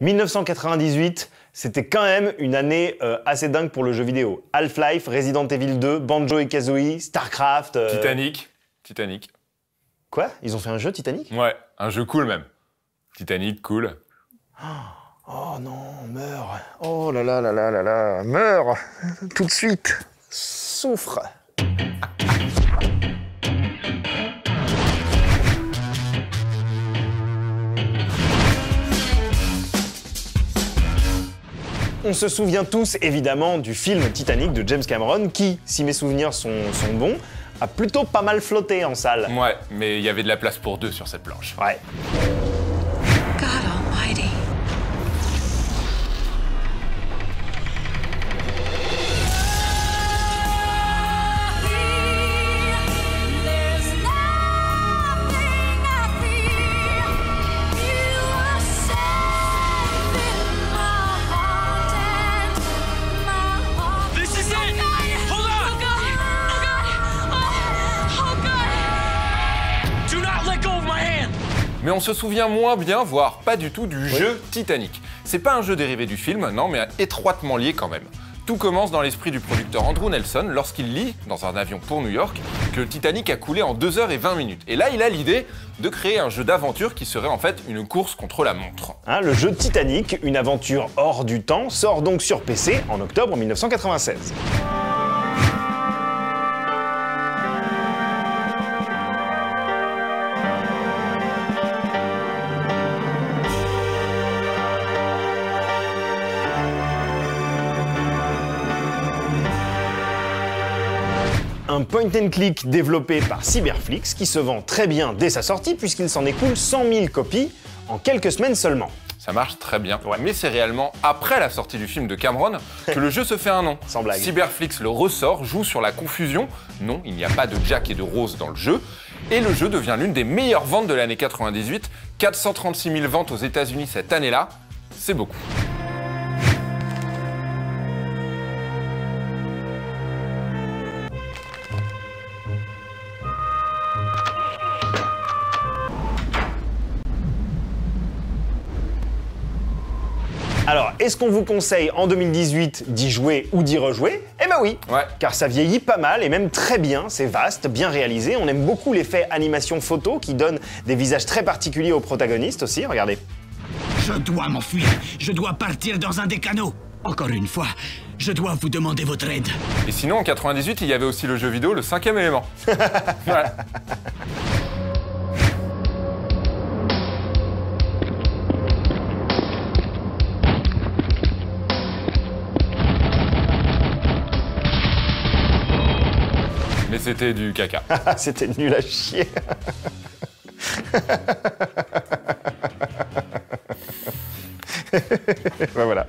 1998, c'était quand même une année assez dingue pour le jeu vidéo. Half-Life, Resident Evil 2, Banjo et Kazooie, StarCraft... Titanic. Quoi? Ils ont fait un jeu, Titanic? Ouais, un jeu cool même. Titanic, cool. Oh non, meurs. Oh là là là là là là, meurs tout de suite. Souffre. On se souvient tous évidemment du film Titanic de James Cameron qui, si mes souvenirs sont bons, a plutôt pas mal flotté en salle. Ouais, mais il y avait de la place pour deux sur cette planche. Ouais. God Almighty. Mais on se souvient moins bien, voire pas du tout, du jeu Titanic. C'est pas un jeu dérivé du film, non, mais étroitement lié quand même. Tout commence dans l'esprit du producteur Andrew Nelson lorsqu'il lit, dans un avion pour New York, que le Titanic a coulé en 2 heures et 20 minutes. Et là, il a l'idée de créer un jeu d'aventure qui serait en fait une course contre la montre. Le jeu Titanic, une aventure hors du temps, sort donc sur PC en octobre 1996. Un point and click développé par Cyberflix qui se vend très bien dès sa sortie puisqu'il s'en écoule 100 000 copies en quelques semaines seulement. Ça marche très bien, mais c'est réellement après la sortie du film de Cameron que le jeu se fait un nom. Sans blague. Cyberflix le ressort, joue sur la confusion. Non, il n'y a pas de Jack et de Rose dans le jeu. Et le jeu devient l'une des meilleures ventes de l'année 98. 436 000 ventes aux États-Unis cette année-là, c'est beaucoup. Alors, est-ce qu'on vous conseille en 2018 d'y jouer ou d'y rejouer? Eh ben oui, car ça vieillit pas mal et même très bien, c'est vaste, bien réalisé, on aime beaucoup l'effet animation photo qui donne des visages très particuliers aux protagonistes aussi, regardez. Je dois m'enfuir, je dois partir dans un des canaux. Encore une fois, je dois vous demander votre aide. Et sinon, en 98, il y avait aussi le jeu vidéo Le 5e élément. Ouais. Mais c'était du caca. C'était nul à chier. Ben voilà.